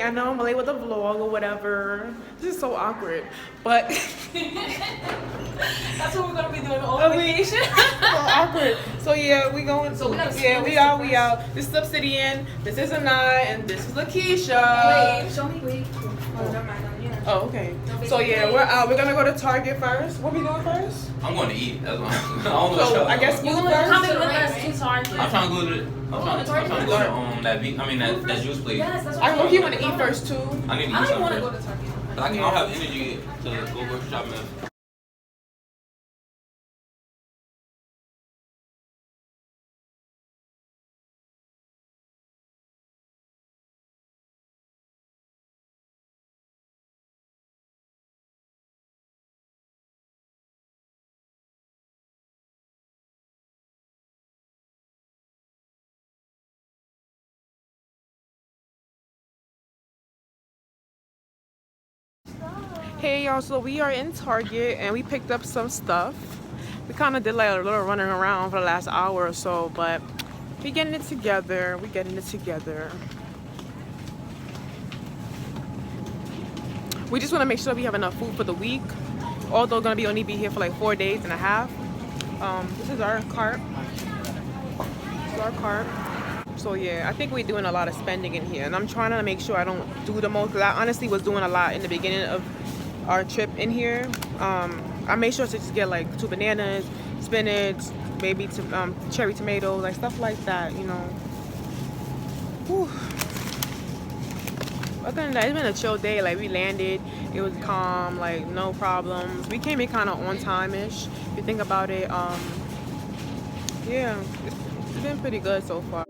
I know I'm late with a vlog or whatever. This is so awkward, but that's what we're gonna be doing all vacation. So awkward. So yeah, we going. So we out. This is Obsidian. This is Anai, and this is Lakeisha. Wait, show me. Wait. Oh, never mind. Oh, okay. So yeah, we're out. We're gonna go to Target first. What we doing first? I'm going to eat. That's what I don't know. So I guess you food want to first. come with us to Target? I'm trying to go to that juice place. Yes, that's what I hope you want to eat first too. I need to eat I don't something want to first. go to Target. I don't have energy to go grocery shopping. Hey y'all, so we are in Target and we picked up some stuff. We kind of did like a little running around for the last hour or so, but we getting it together. We getting it together. We just want to make sure we have enough food for the week. Although gonna be only be here for like 4 days and a half. This is our cart. This is our cart. So yeah, I think we're doing a lot of spending in here, and I'm trying to make sure I don't do the most, because I honestly was doing a lot in the beginning of our trip in here. I made sure to just get like 2 bananas, spinach, maybe cherry tomatoes, like stuff like that, you know. Whew. Other than that, it's been a chill day. Like, we landed, it was calm, like no problems. We came in kind of on time-ish, if you think about it. Yeah, it's been pretty good so far.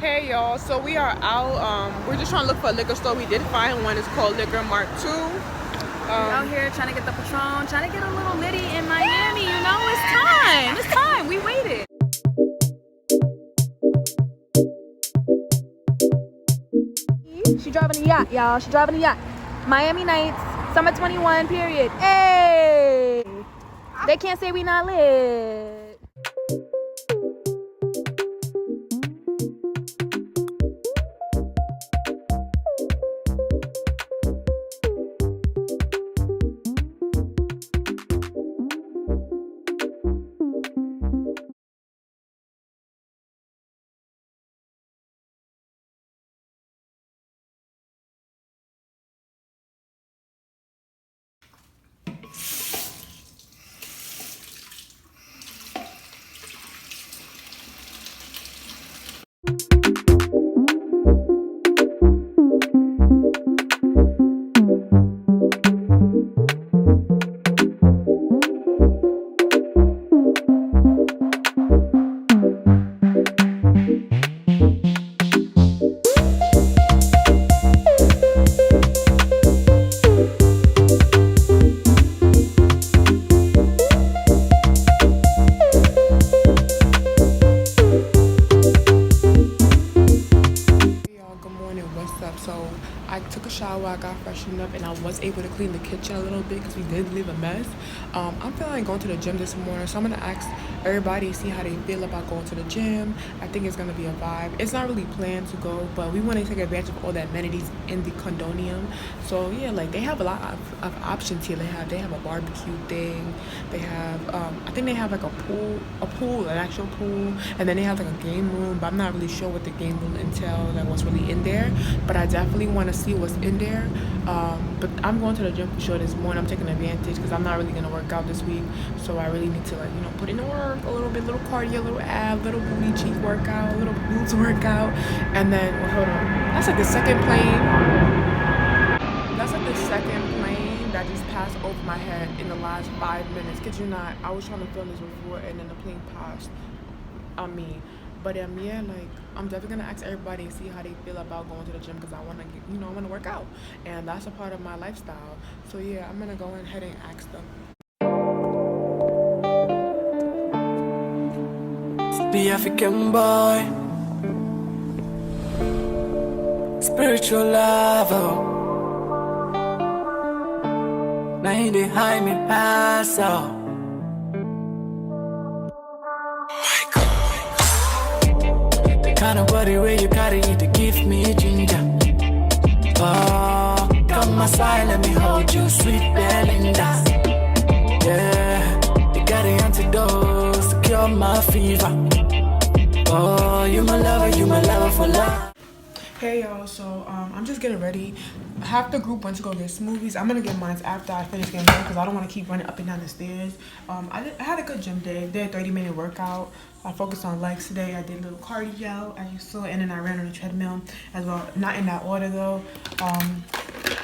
Hey y'all, so we are out. We're just trying to look for a liquor store. We did find one. It's called Liquor Mark II. Out here trying to get the Patron, trying to get a little litty in Miami. You know, it's time. It's time. We waited. She driving a yacht, y'all. She driving a yacht. Miami Nights, summer 21, period. Hey! They can't say we not lit. I got freshened up and I was able to clean the kitchen a little bit because we did leave a mess. I'm feeling like going to the gym this morning, so I'm gonna ask everybody, see how they feel about going to the gym. I think it's gonna be a vibe. It's not really planned to go, but we want to take advantage of all the amenities in the condominium. So yeah, like they have a lot of options here. They have a barbecue thing. They have I think they have like an actual pool, and then they have like a game room, but I'm not really sure what the game room entails, like what's really in there. But I definitely want to see what's in there. But I'm going to the gym for sure this morning. I'm taking advantage because I'm not really gonna work out this week, so I really need to, like, you know, put in the work a little bit, little cardio, little ab, little booty cheek workout, little glutes workout. And then, well, hold on, that's like the second plane. That's like the second plane that just passed over my head in the last 5 minutes. Kid you not, I was trying to film this before and then the plane passed on me. But yeah, like, I'm definitely gonna ask everybody and see how they feel about going to the gym, because I want to, you know, I want to work out, and that's a part of my lifestyle. So yeah, I'm gonna go ahead and ask them. The African boy, spiritual lover. Now he dey hide me pass out. kind of body where you carry it to give me ginger. Oh, come my side, let me hold you, sweet Belinda. Yeah, you got the antidote to cure my fever. Oh, you my lover for life. Hey y'all, so I'm just getting ready. Half the group went to go get smoothies. I'm gonna get mine after I finish getting done because I don't want to keep running up and down the stairs. I had a good gym day. Did a 30-minute workout. I focused on legs today. I did a little cardio as you saw, and then I ran on the treadmill as well. Not in that order though.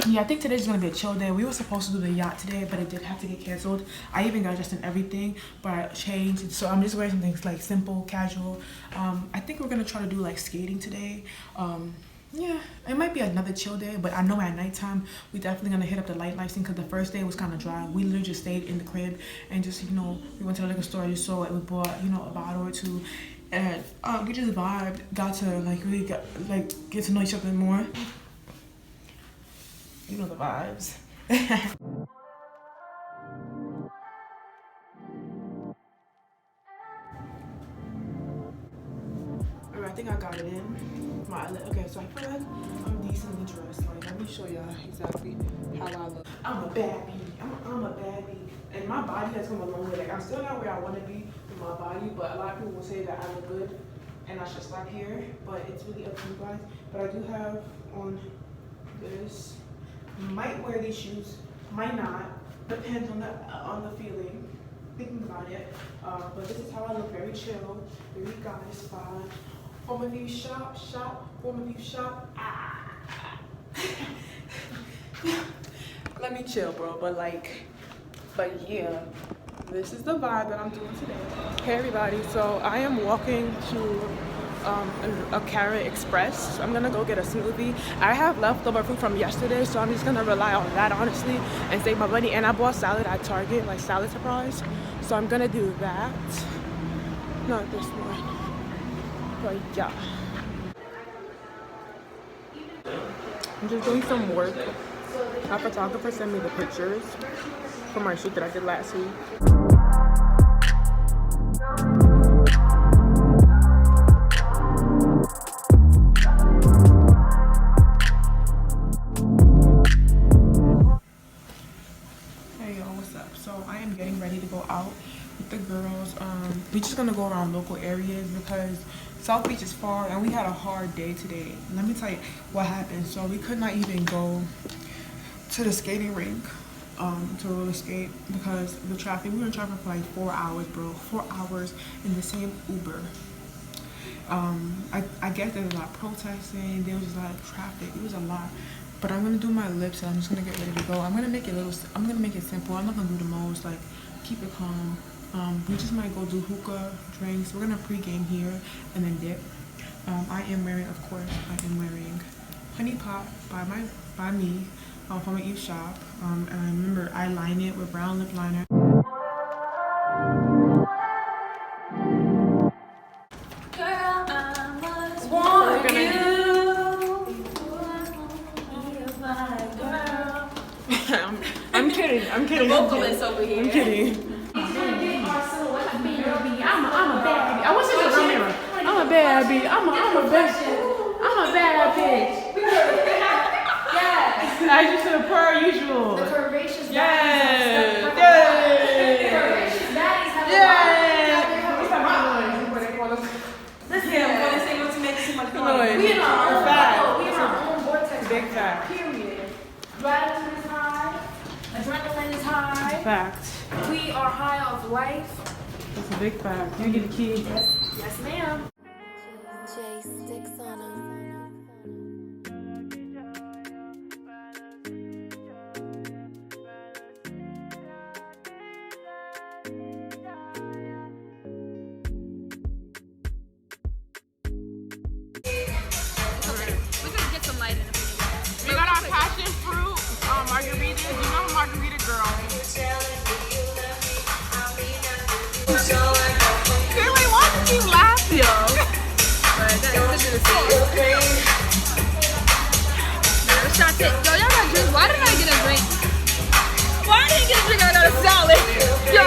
Yeah, I think today's gonna be a chill day. We were supposed to do the yacht today, but it did have to get canceled. I even got dressed and everything, but I changed. So I'm just wearing some things like simple, casual. I think we're gonna try to do like skating today. Yeah, it might be another chill day, but I know at nighttime we definitely gonna hit up the nightlife scene because the first day was kind of dry. We literally just stayed in the crib and just, you know, we went to the liquor store, you saw it, we bought, you know, a bottle or two, and we just vibed, got to like really get to know each other more. You know the vibes. Alright, I think I got it in. Okay, so I feel like I'm decently dressed. Like, let me show y'all exactly how I look. I'm a bad bee. I'm a bad bee. And my body has come a long way. Like, I'm still not where I want to be with my body, but a lot of people will say that I look good and I should stop here. But it's really up to you guys. But I do have on this. Might wear these shoes, might not. Depends on the feeling. Thinking about it. But this is how I look. Very chill, very goddess vibe. Former view shop, former view shop. Let me chill, bro. But yeah, this is the vibe that I'm doing today. Hey everybody, so I am walking to a Carrot Express. I'm gonna go get a smoothie. I have leftover food from yesterday, so I'm just gonna rely on that honestly and save my money. And I bought salad at Target, like salad surprise. So I'm gonna do that. Not this one. But yeah, I'm just doing some work. Our photographer sent me the pictures from my shoot that I did last week. Hey y'all, what's up? So I am getting ready to go out with the girls. We're just gonna go around local areas because South Beach is far and we had a hard day today. Let me tell you what happened. So we could not even go to the skating rink to roller skate because of the traffic. We were in traffic for like 4 hours, bro. 4 hours in the same Uber. I guess there was a lot of protesting. There was just a lot of traffic. It was a lot. But I'm gonna do my lips and I'm just gonna get ready to go. I'm gonna make it simple. I'm not gonna do the most, like keep it calm. We just might go do hookah drinks. We're gonna pregame here and then dip. I am wearing, of course, Honey Pot by me from an Eve shop. And I remember I line it with brown lip liner. Girl, I must want you. I'm kidding. The vocalist over here. I'm kidding. I'm a bad bitch. I wish it was a mirror. I'm a bad bitch. I'm a bad bitch. Yes. As you said, per usual. The curvaceous yes. baddies. The curvaceous baddies have we in our own vortex. Big fact. Period. Gratitude is high. Adrenaline is high. Fact. We are high off life. That's a big fact. You get the key. Yes, ma'am. We got our passion fruit margaritas. You know I'm a margarita girl. Clearly, why did you laugh, yo? Yo, y'all got drinks. Why did I get a drink? Why did I get a drink? I got a salad. Yo,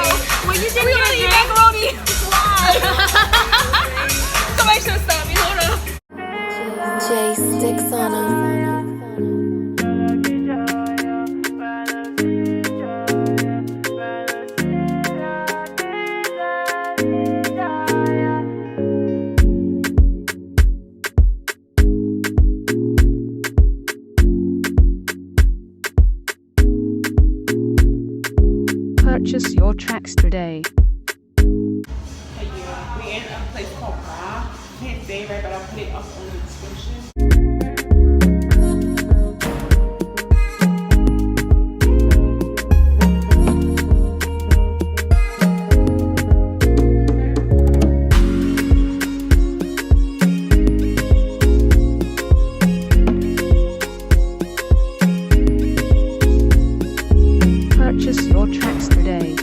when you did we gonna eat macaroni? Why? Somebody should stop me. Hold on. it right, but I'll put it up on the description. Purchase your tracks today.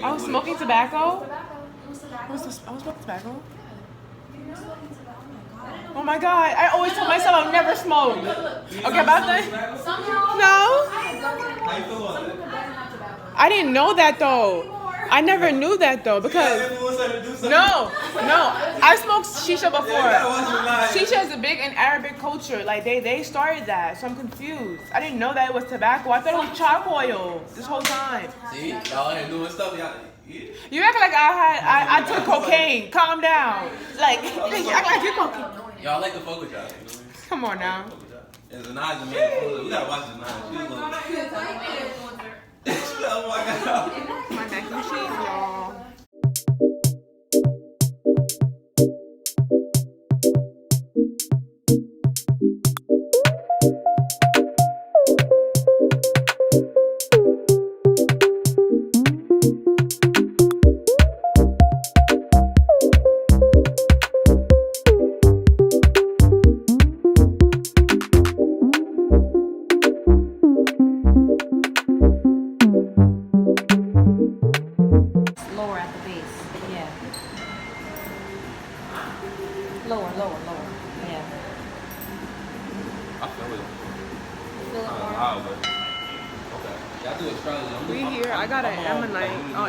I was smoking tobacco? I was smoking tobacco? Oh my god, I always tell myself I'll never smoke. Okay, about that? No? I didn't know that though. I never knew that though because no, I smoked shisha before. Shisha is a big in Arabic culture. Like they started that, so I'm confused. I didn't know that it was tobacco. I thought it was charcoal oil this whole time. See, y'all ain't doing stuff, y'all. You act like I took cocaine. Calm down. Like you act like you cocaine. Y'all like to fuck with y'all. You know? Come on now. And Zanaj, man, we gotta watch Zanaj. Oh my god. My mac and cheese, y'all. Lower. Yeah. I feel it. Okay. Y'all do astrology. We here. I got an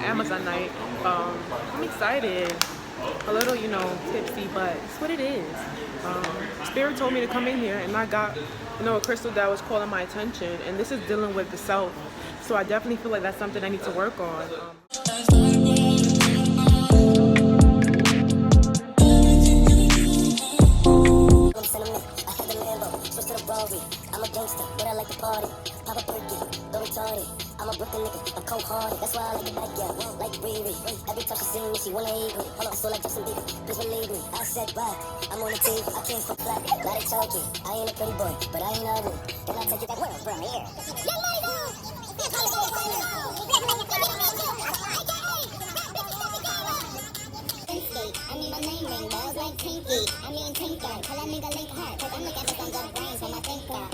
Amazon night. I'm excited. A little, tipsy, but it's what it is. Spirit told me to come in here, and I got, a crystal that was calling my attention, and this is dealing with the self. So I definitely feel like that's something I need to work on. I'm a gangster, but I like to party. Pop a perky, don't retarded. I'm a Brooklyn nigga, I'm cold hearted. That's why I like the backyard, like Riri. Every time she see me, she wanna eat me. Hold on, so like Justin Bieber, please believe me. I said bye, I'm on the TV, I came from flat. Now they talking, I ain't a pretty boy, but I ain't ugly. Then I take you that world from here. I mean, my name ring bells like Tinky. I mean, Tinker. Call that nigga Link Heart. Cause I'm looking for some good brains for my thinker.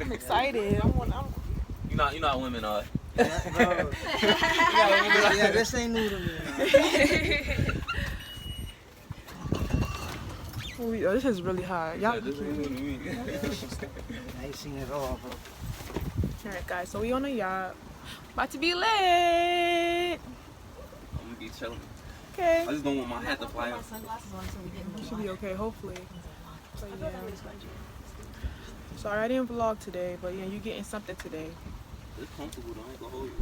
I'm excited. You know how women are. Yeah, this ain't new to me. Oh, this is really hot. Y'all. This ain't new to me. I ain't seen it all, bro. Alright, guys. So we on a yacht. About to be lit. I'm gonna be chilling. Okay. I just don't want my hat to fly off. Should be okay, hopefully. But yeah. Sorry I didn't vlog today, but yeah, you getting something today. It's comfortable though, I ain't gonna hold you.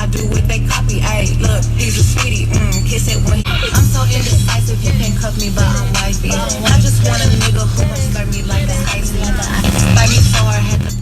I do what they copy, ayy, look, he's a sweetie, kiss it when I'm so indecisive, you can't cuff me, but I'm wifey. I just want a nigga who can serve me like an icy. Fight me so hard, had to